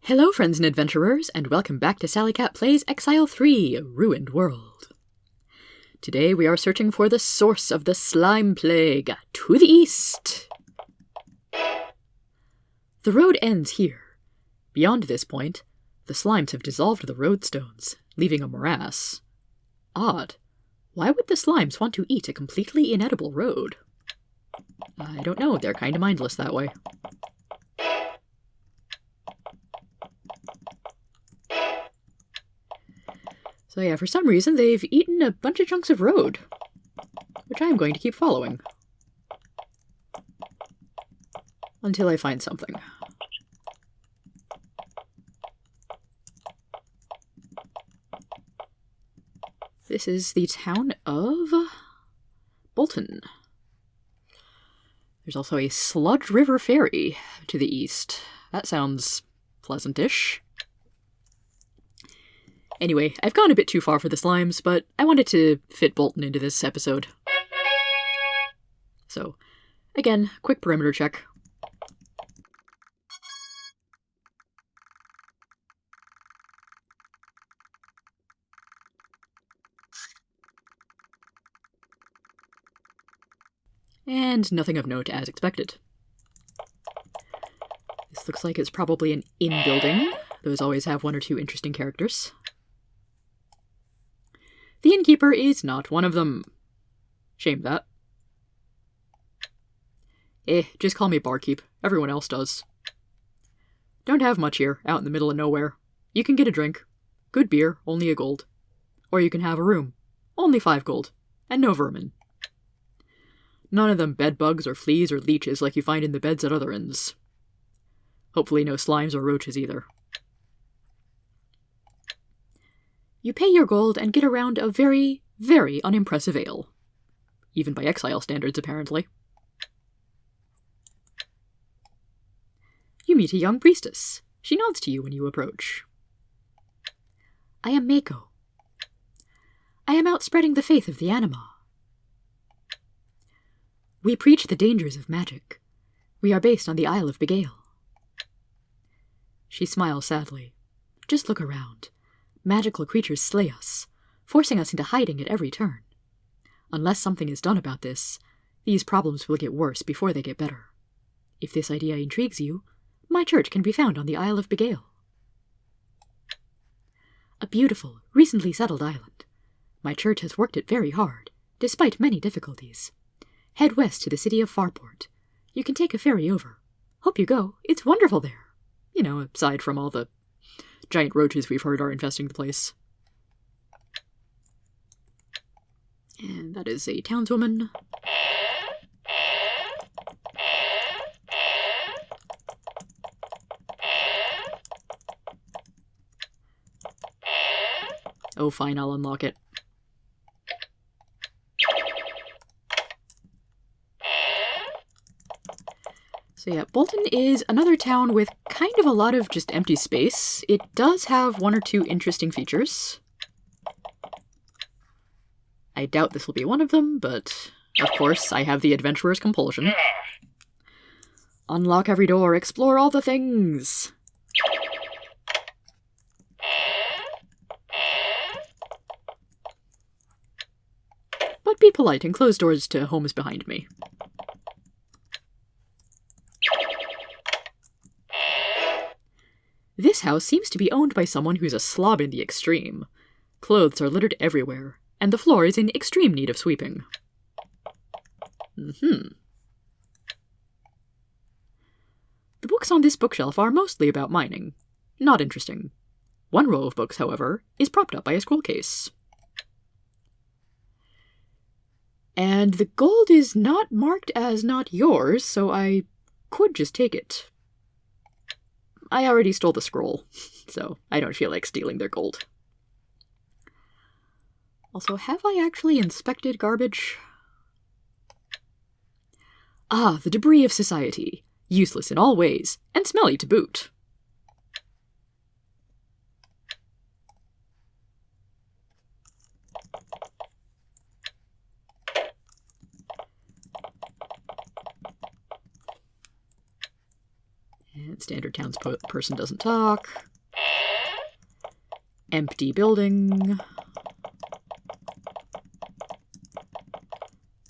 Hello friends and adventurers, and welcome back to Sally Cat Plays Exile 3, A Ruined World. Today we are searching for the source of the slime plague, to the east. The road ends here. Beyond this point, the slimes have dissolved the roadstones, leaving a morass. Odd. Why would the slimes want to eat a completely inedible road? I don't know, they're kinda mindless that way. So yeah, for some reason they've eaten a bunch of chunks of road, which I am going to keep following. Until I find something. This is the town of Bolton. There's also a Sludge River ferry to the east. That sounds pleasantish. Anyway, I've gone a bit too far for the slimes, but I wanted to fit Bolton into this episode. So, again, quick perimeter check. And nothing of note as expected. This looks like it's probably an inn building. Those always have one or two interesting characters. The innkeeper is not one of them. Shame that. Just call me barkeep. Everyone else does. Don't have much here, out in the middle of nowhere. You can get a drink. Good beer, only a gold. Or you can have a room. Only 5 gold. And no vermin. None of them bed bugs or fleas or leeches like you find in the beds at other inns. Hopefully no slimes or roaches either. You pay your gold and get a round of very, very unimpressive ale. Even by Exile standards, apparently. You meet a young priestess. She nods to you when you approach. I am Mako. I am out spreading the faith of the anima. We preach the dangers of magic. We are based on the Isle of Exile. She smiles sadly. Just look around. Magical creatures slay us, forcing us into hiding at every turn. Unless something is done about this, these problems will get worse before they get better. If this idea intrigues you, my church can be found on the Isle of Exile. A beautiful, recently settled island. My church has worked it very hard, despite many difficulties. Head west to the city of Farport. You can take a ferry over. Hope you go. It's wonderful there. You know, aside from all the giant roaches we've heard are infesting the place. And that is a townswoman. Oh, fine, I'll unlock it. So yeah, Bolton is another town with kind of a lot of just empty space. It does have one or two interesting features. I doubt this will be one of them, but of course I have the adventurer's compulsion. Unlock every door, explore all the things! But be polite and close doors to homes behind me. This house seems to be owned by someone who's a slob in the extreme. Clothes are littered everywhere, and the floor is in extreme need of sweeping. The books on this bookshelf are mostly about mining. Not interesting. One row of books, however, is propped up by a scroll case. And the gold is not marked as not yours, so I could just take it. I already stole the scroll, so I don't feel like stealing their gold. Also, have I actually inspected garbage? Ah, the debris of society. Useless in all ways, and smelly to boot. And standard townsperson doesn't talk. Empty building.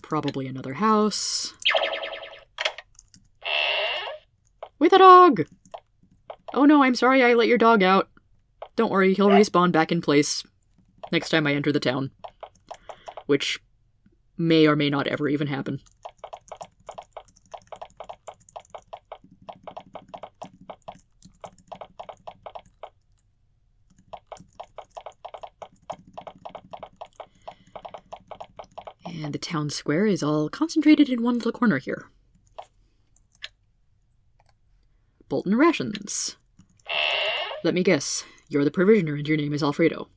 Probably another house. With a dog! Oh no, I'm sorry I let your dog out. Don't worry, he'll respawn back in place next time I enter the town. Which may or may not ever even happen. And the town square is all concentrated in one little corner here. Bolton rations. Let me guess, you're the provisioner and your name is Alfredo.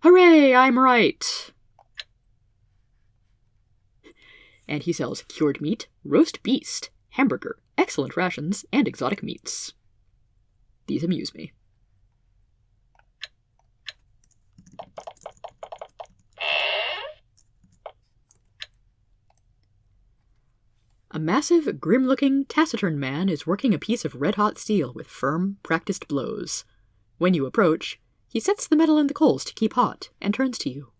Hooray, I'm right! And he sells cured meat, roast beast, hamburger, excellent rations, and exotic meats. These amuse me. A massive, grim-looking, taciturn man is working a piece of red-hot steel with firm, practiced blows. When you approach, he sets the metal in the coals to keep hot, and turns to you.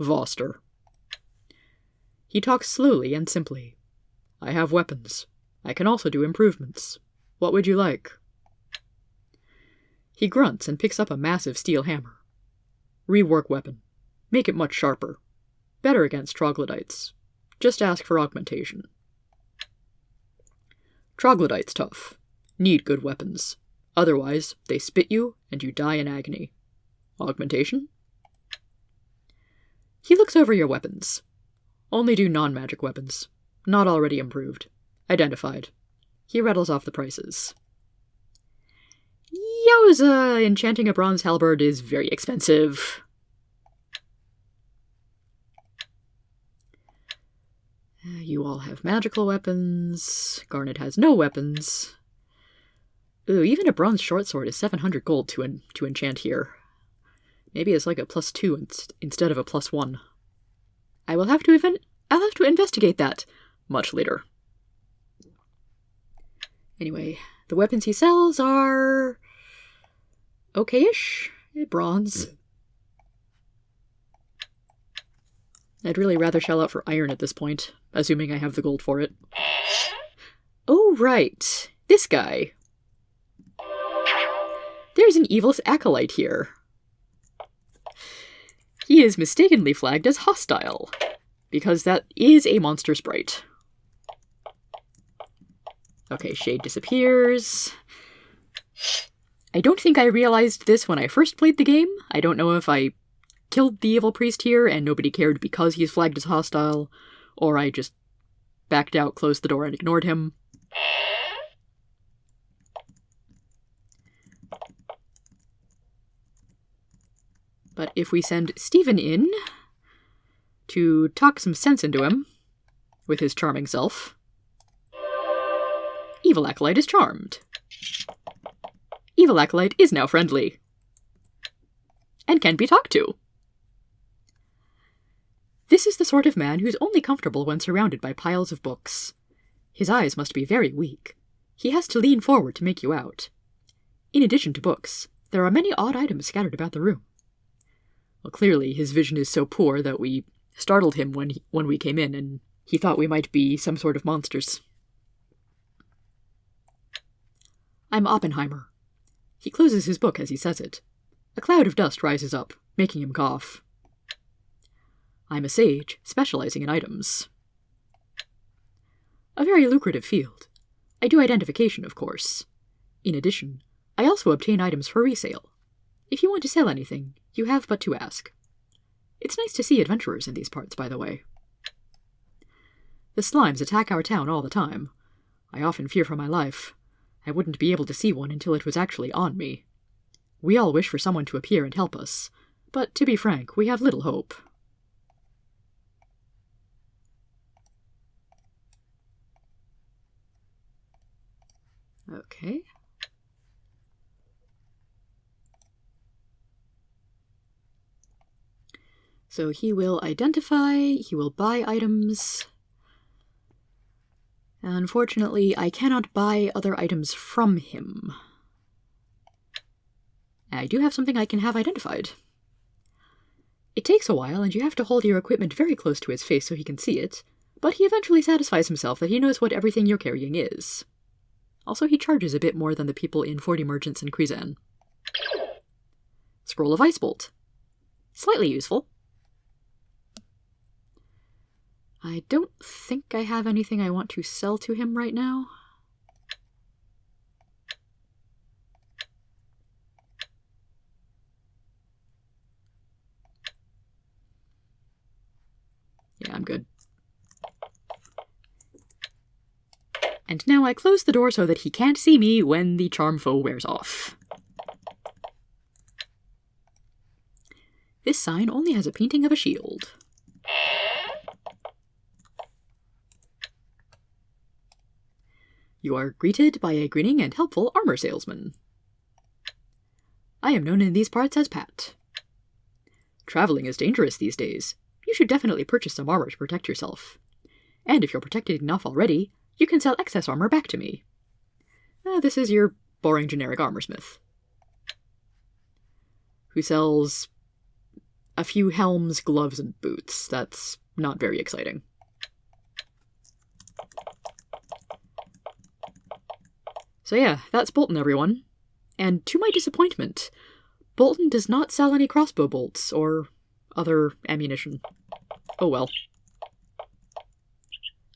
Voster. He talks slowly and simply. I have weapons. I can also do improvements. What would you like? He grunts and picks up a massive steel hammer. Rework weapon. Make it much sharper. Better against troglodytes. Just ask for augmentation. Troglodytes tough. Need good weapons. Otherwise, they spit you and you die in agony. Augmentation? He looks over your weapons. Only do non-magic weapons. Not already improved. Identified. He rattles off the prices. Yowza! Enchanting a bronze halberd is very expensive. You all have magical weapons. Garnet has no weapons. Ooh, even a bronze short sword is 700 gold to enchant here. Maybe it's like a +2 instead of a +1. I'll have to investigate that much later. Anyway, the weapons he sells are okay-ish. Bronze. I'd really rather shell out for iron at this point, assuming I have the gold for it. Oh, right. This guy. There's an evil acolyte here. He is mistakenly flagged as hostile, because that is a monster sprite. Okay, shade disappears. I don't think I realized this when I first played the game. I don't know if I killed the evil priest here and nobody cared because he's flagged as hostile, or I just backed out, closed the door, and ignored him. But if we send Stephen in to talk some sense into him with his charming self, Evil Acolyte is charmed. Evil Acolyte is now friendly. And can be talked to. This is the sort of man who's only comfortable when surrounded by piles of books. His eyes must be very weak. He has to lean forward to make you out. In addition to books, there are many odd items scattered about the room. Well, clearly his vision is so poor that we startled him when we came in, and he thought we might be some sort of monsters. I'm Oppenheimer. He closes his book as he says it. A cloud of dust rises up, making him cough. I'm a sage, specializing in items. A very lucrative field. I do identification, of course. In addition, I also obtain items for resale. If you want to sell anything, you have but to ask. It's nice to see adventurers in these parts, by the way. The slimes attack our town all the time. I often fear for my life. I wouldn't be able to see one until it was actually on me. We all wish for someone to appear and help us, but to be frank, we have little hope. Okay. So he will identify, he will buy items. Unfortunately, I cannot buy other items from him. I do have something I can have identified. It takes a while, and you have to hold your equipment very close to his face so he can see it, but he eventually satisfies himself that he knows what everything you're carrying is. Also, he charges a bit more than the people in 40 Merchants and Krizan. Scroll of Ice Bolt. Slightly useful. I don't think I have anything I want to sell to him right now. Yeah, I'm good. And now I close the door so that he can't see me when the charm foe wears off. This sign only has a painting of a shield. You are greeted by a grinning and helpful armor salesman. I am known in these parts as Pat. Traveling is dangerous these days. You should definitely purchase some armor to protect yourself. And if you're protected enough already, you can sell excess armor back to me. This is your boring generic armorsmith, who sells a few helms, gloves, and boots. That's not very exciting. So yeah, that's Bolton, everyone. And to my disappointment, Bolton does not sell any crossbow bolts or other ammunition. Oh well.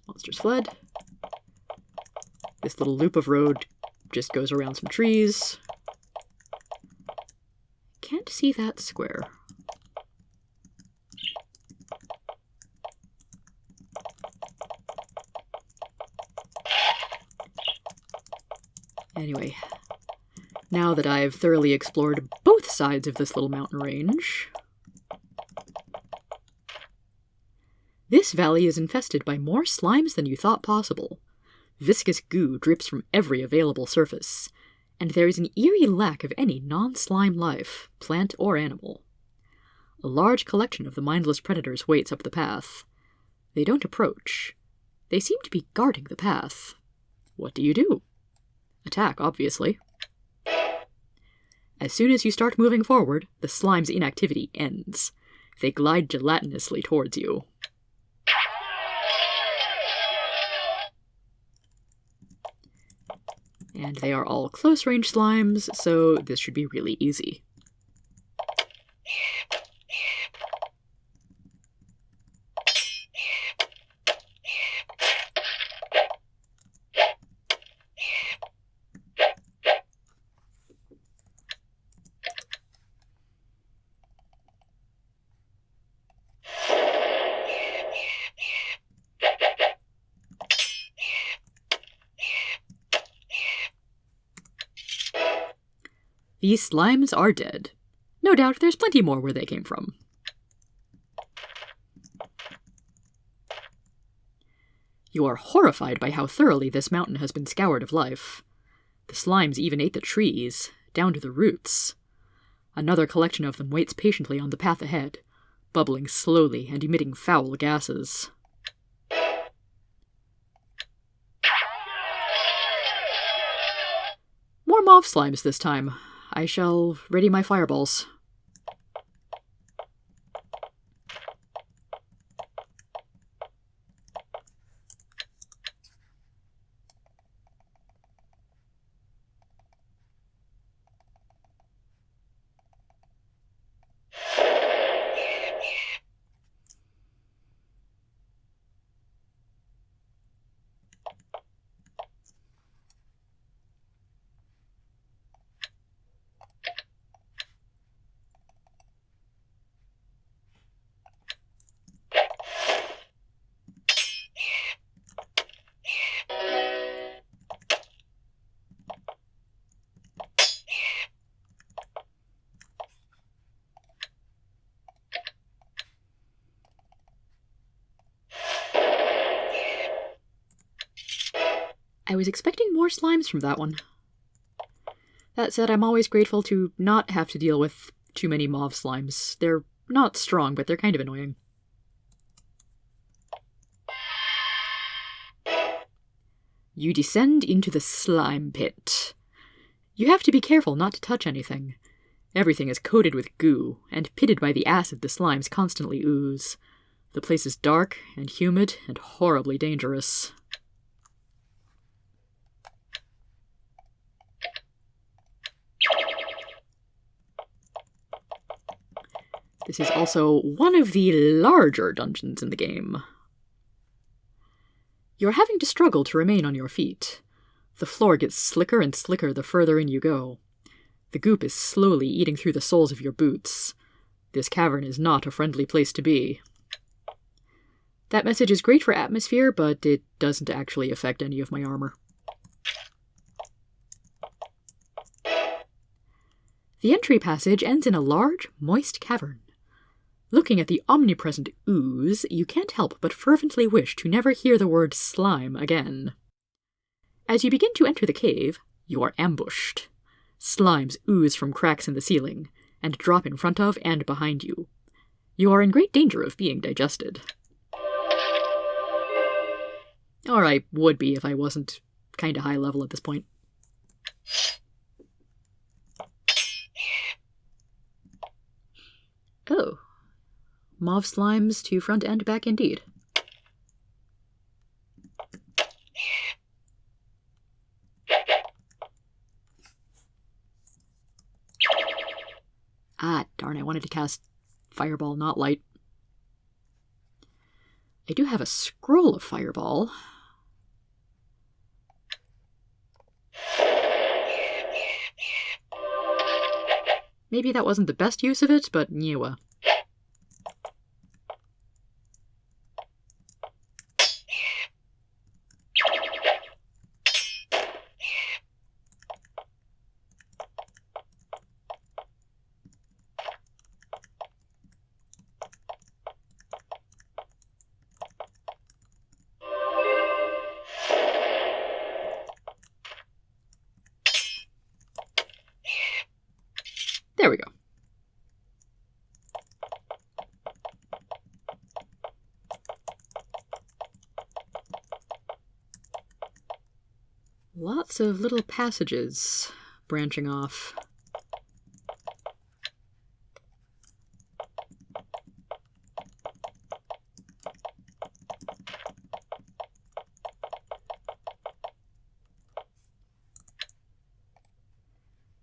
Monsters fled. This little loop of road just goes around some trees. Can't see that square. Anyway, now that I've thoroughly explored both sides of this little mountain range, this valley is infested by more slimes than you thought possible. Viscous goo drips from every available surface, and there is an eerie lack of any non-slime life, plant or animal. A large collection of the mindless predators waits up the path. They don't approach. They seem to be guarding the path. What do you do? Attack, obviously. As soon as you start moving forward, the slime's inactivity ends. They glide gelatinously towards you. And they are all close-range slimes, so this should be really easy. These slimes are dead. No doubt there's plenty more where they came from. You are horrified by how thoroughly this mountain has been scoured of life. The slimes even ate the trees, down to the roots. Another collection of them waits patiently on the path ahead, bubbling slowly and emitting foul gases. More mauve slimes this time. I shall ready my fireballs. I was expecting more slimes from that one. That said, I'm always grateful to not have to deal with too many mauve slimes. They're not strong, but they're kind of annoying. You descend into the slime pit. You have to be careful not to touch anything. Everything is coated with goo, and pitted by the acid the slimes constantly ooze. The place is dark and humid and horribly dangerous. This is also one of the larger dungeons in the game. You're having to struggle to remain on your feet. The floor gets slicker and slicker the further in you go. The goop is slowly eating through the soles of your boots. This cavern is not a friendly place to be. That message is great for atmosphere, but it doesn't actually affect any of my armor. The entry passage ends in a large, moist cavern. Looking at the omnipresent ooze, you can't help but fervently wish to never hear the word slime again. As you begin to enter the cave, you are ambushed. Slimes ooze from cracks in the ceiling, and drop in front of and behind you. You are in great danger of being digested. Or I would be if I wasn't kinda high level at this point. Oh. Mauve slimes to front and back indeed. Ah, darn, I wanted to cast Fireball, not Light. I do have a scroll of Fireball. Maybe that wasn't the best use of it, but yeah. There we go. Lots of little passages branching off.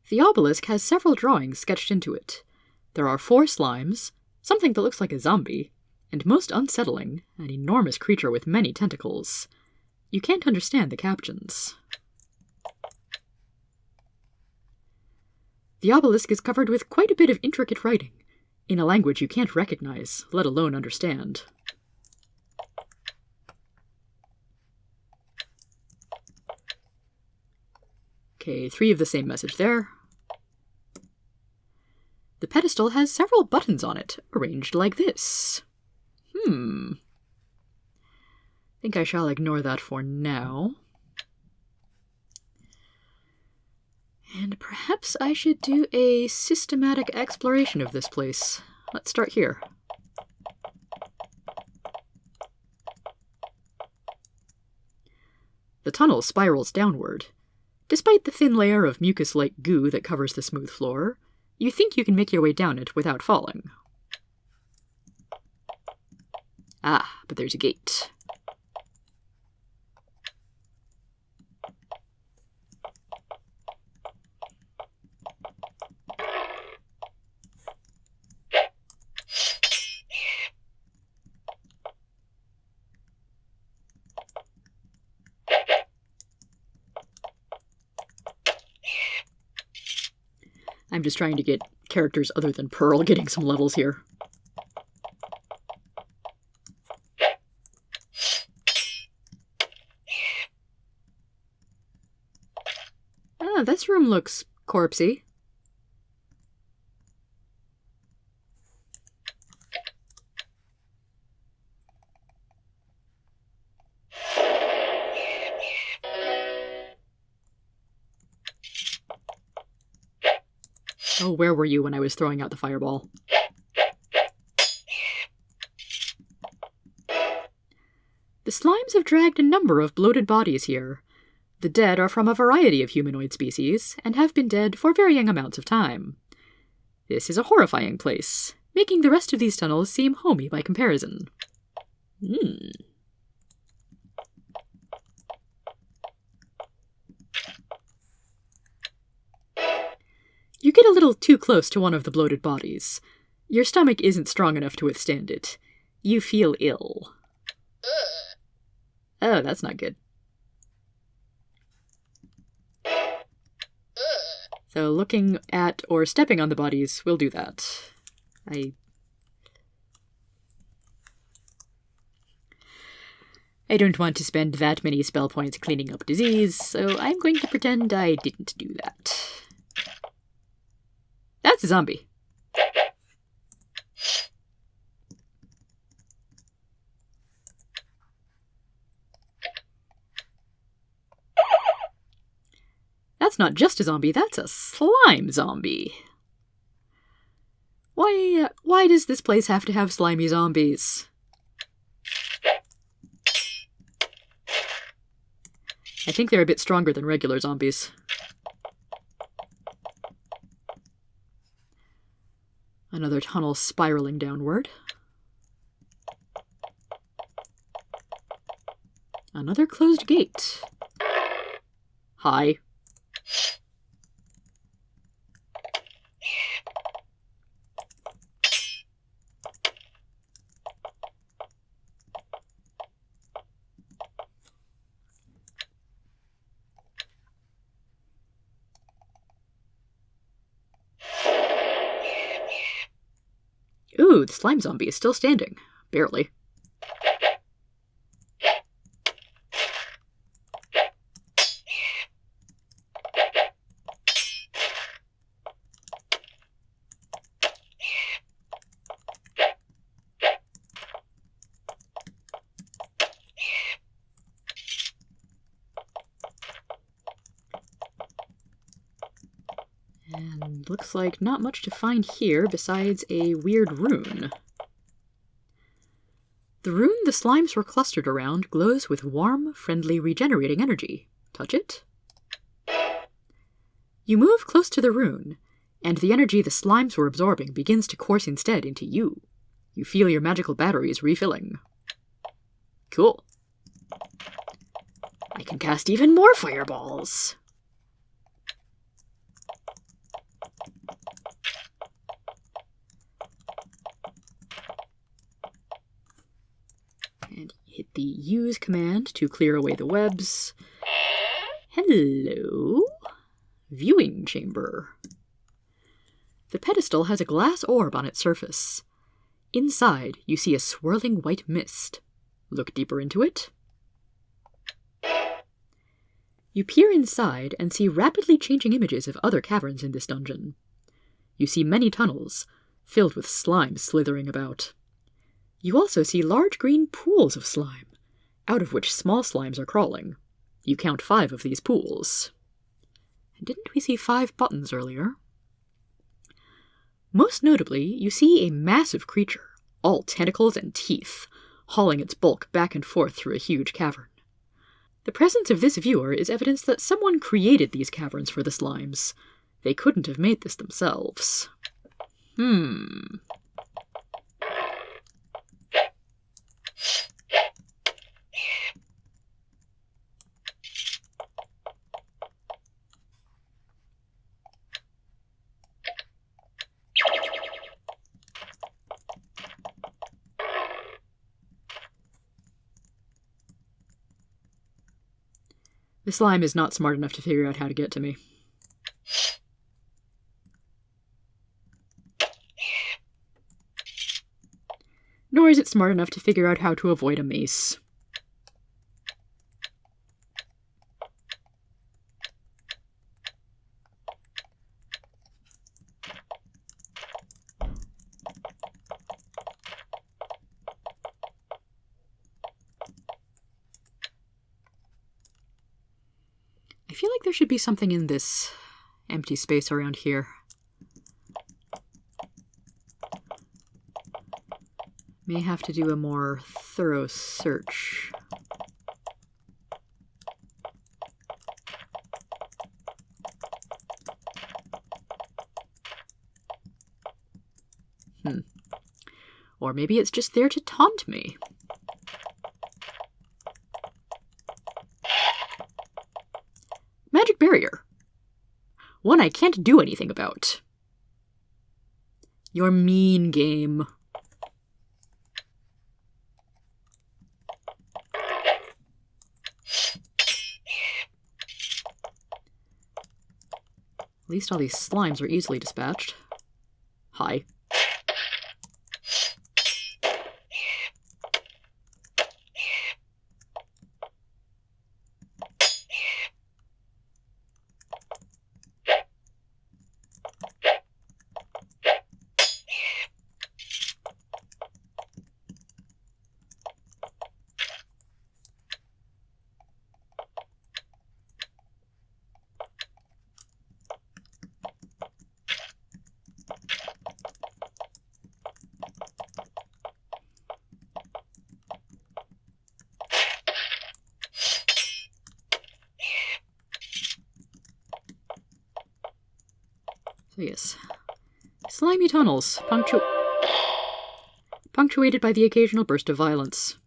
The obelisk has several drawings sketched into it. There are 4 slimes, something that looks like a zombie, and most unsettling, an enormous creature with many tentacles. You can't understand the captions. The obelisk is covered with quite a bit of intricate writing, in a language you can't recognize, let alone understand. Okay, 3 of the same message there. The pedestal has several buttons on it, arranged like this. Think I shall ignore that for now. And perhaps I should do a systematic exploration of this place. Let's start here. The tunnel spirals downward. Despite the thin layer of mucus-like goo that covers the smooth floor, you think you can make your way down it without falling. Ah, but there's a gate. I'm just trying to get characters other than Pearl getting some levels here. Ah, this room looks corpsey. Oh, where were you when I was throwing out the fireball? The slimes have dragged a number of bloated bodies here. The dead are from a variety of humanoid species, and have been dead for varying amounts of time. This is a horrifying place, making the rest of these tunnels seem homey by comparison. You get a little too close to one of the bloated bodies. Your stomach isn't strong enough to withstand it. You feel ill. Oh, that's not good. So looking at or stepping on the bodies will do that. I don't want to spend that many spell points cleaning up disease, so I'm going to pretend I didn't do that. That's a zombie. That's not just a zombie, that's a slime zombie. Why does this place have to have slimy zombies? I think they're a bit stronger than regular zombies. Another tunnel spiraling downward. Another closed gate. Hi. Ooh, the slime zombie is still standing. Barely. And looks like not much to find here besides a weird rune. The rune the slimes were clustered around glows with warm, friendly, regenerating energy. Touch it? You move close to the rune, and the energy the slimes were absorbing begins to course instead into you. You feel your magical batteries refilling. Cool. I can cast even more fireballs! And hit the use command to clear away the webs. Hello? Viewing chamber. The pedestal has a glass orb on its surface. Inside, you see a swirling white mist. Look deeper into it. You peer inside and see rapidly changing images of other caverns in this dungeon. You see many tunnels, filled with slime slithering about. You also see large green pools of slime, out of which small slimes are crawling. You count 5 of these pools. And didn't we see 5 buttons earlier? Most notably, you see a massive creature, all tentacles and teeth, hauling its bulk back and forth through a huge cavern. The presence of this viewer is evidence that someone created these caverns for the slimes. They couldn't have made this themselves. The slime is not smart enough to figure out how to get to me. Nor is it smart enough to figure out how to avoid a mace. I feel like there should be something in this empty space around here. May have to do a more thorough search. Or maybe it's just there to taunt me. Magic barrier. One I can't do anything about. You're mean, game. At least all these slimes are easily dispatched. Hi. So yes, slimy tunnels, punctuated by the occasional burst of violence.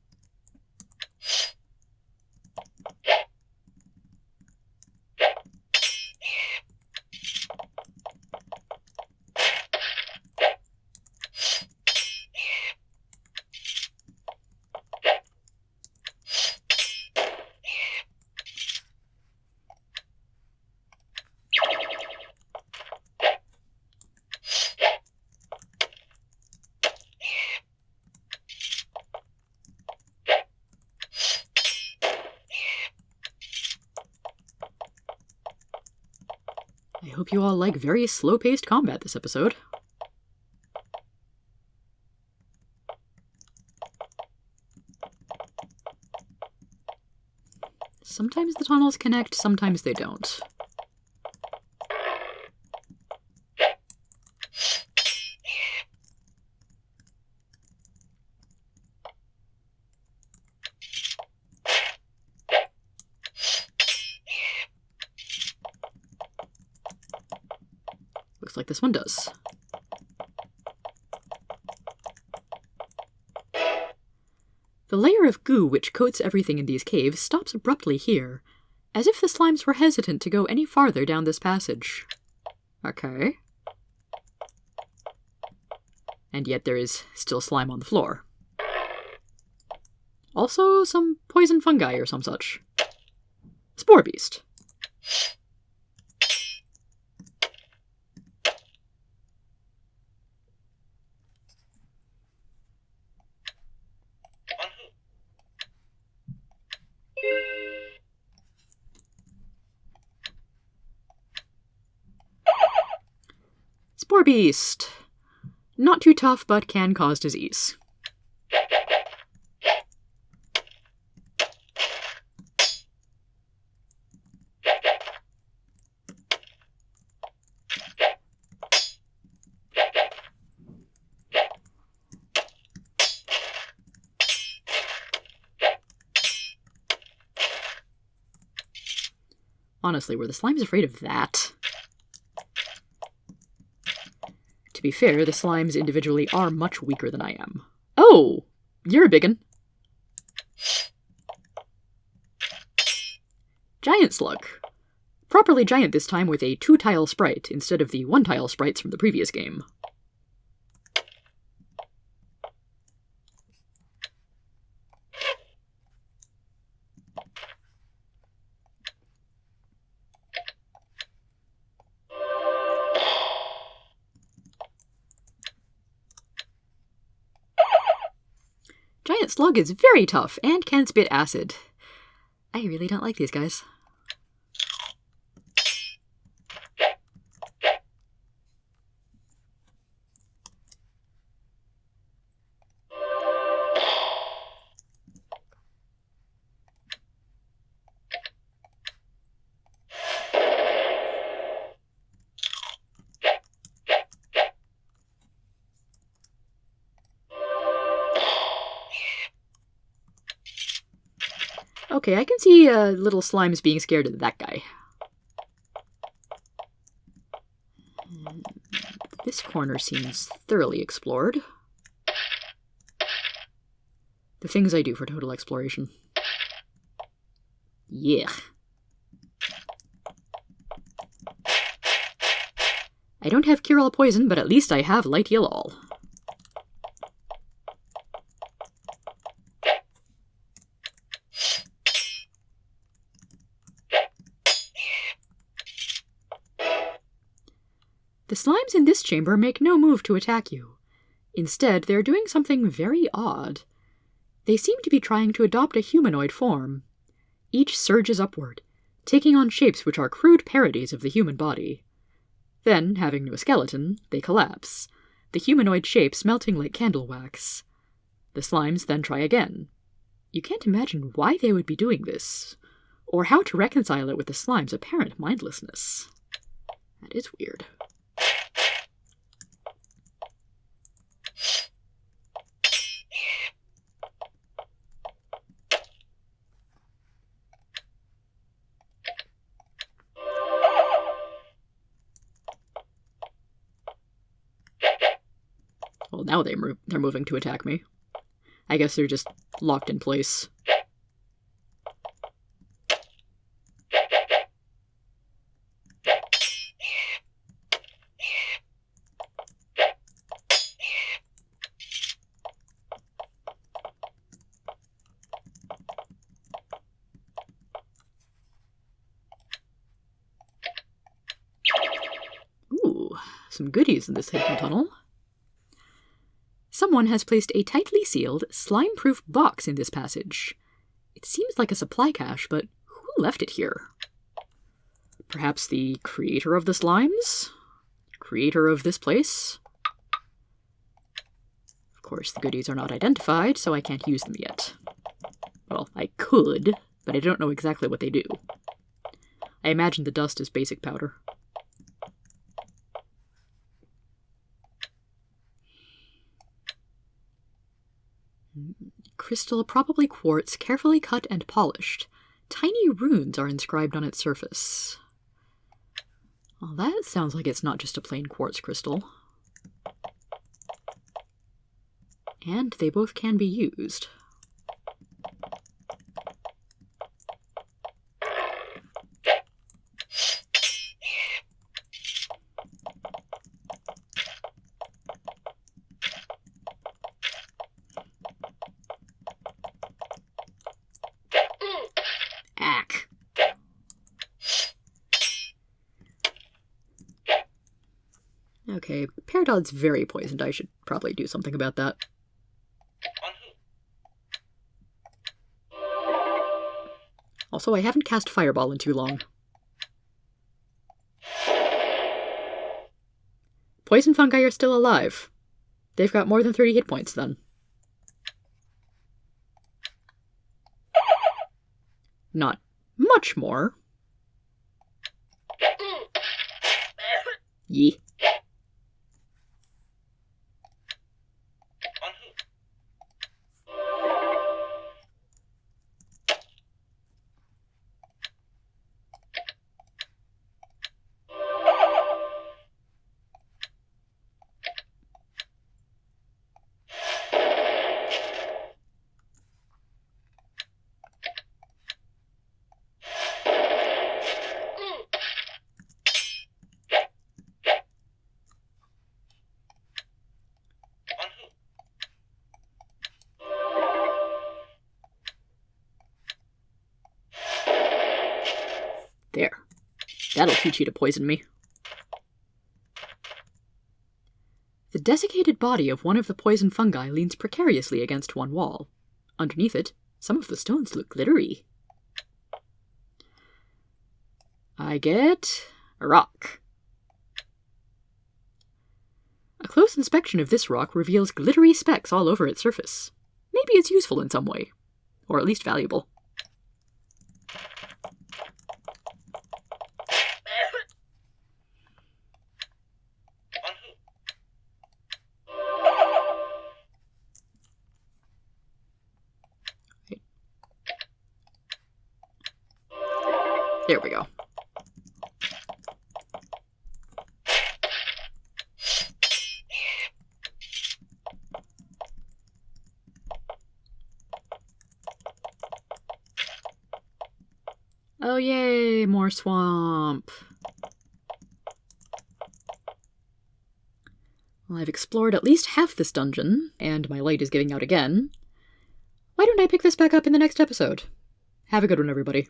I hope you all like very slow-paced combat this episode. Sometimes the tunnels connect, sometimes they don't. Looks like this one does. The layer of goo which coats everything in these caves stops abruptly here, as if the slimes were hesitant to go any farther down this passage. Okay. And yet there is still slime on the floor. Also some poison fungi or some such. Spore beast. Spore beast. Not too tough, but can cause disease. Honestly, were the slimes afraid of that? To be fair, the slimes individually are much weaker than I am. Oh! You're a biggin. Giant slug. Properly giant this time with a 2-tile sprite instead of the 1-tile sprites from the previous game. Giant slug is very tough and can spit acid. I really don't like these guys. Okay, I can see little slimes being scared of that guy. This corner seems thoroughly explored. The things I do for total exploration. Yeah. I don't have cure-all poison, but at least I have light heal-all. The slimes in this chamber make no move to attack you. Instead, they're doing something very odd. They seem to be trying to adopt a humanoid form. Each surges upward, taking on shapes which are crude parodies of the human body. Then, having no skeleton, they collapse, the humanoid shapes melting like candle wax. The slimes then try again. You can't imagine why they would be doing this, or how to reconcile it with the slime's apparent mindlessness. That is weird. Well, now they're moving to attack me. I guess they're just locked in place. Ooh, some goodies in this hidden tunnel. Someone has placed a tightly sealed, slime-proof box in this passage. It seems like a supply cache, but who left it here? Perhaps the creator of the slimes? Creator of this place? Of course, the goodies are not identified, so I can't use them yet. Well, I could, but I don't know exactly what they do. I imagine the dust is basic powder. Crystal, probably quartz, carefully cut and polished. Tiny runes are inscribed on its surface. Well, that sounds like it's not just a plain quartz crystal. And they both can be used. Okay, Peridot's very poisoned. I should probably do something about that. Also, I haven't cast Fireball in too long. Poison fungi are still alive. They've got more than 30 hit points, then. Not much more. Yee. There. That'll teach you to poison me. The desiccated body of one of the poison fungi leans precariously against one wall. Underneath it, some of the stones look glittery. I get a rock. A close inspection of this rock reveals glittery specks all over its surface. Maybe it's useful in some way, or at least valuable. There we go. Oh yay, more swamp. Well, I've explored at least half this dungeon, and my light is giving out again. Why don't I pick this back up in the next episode? Have a good one, everybody.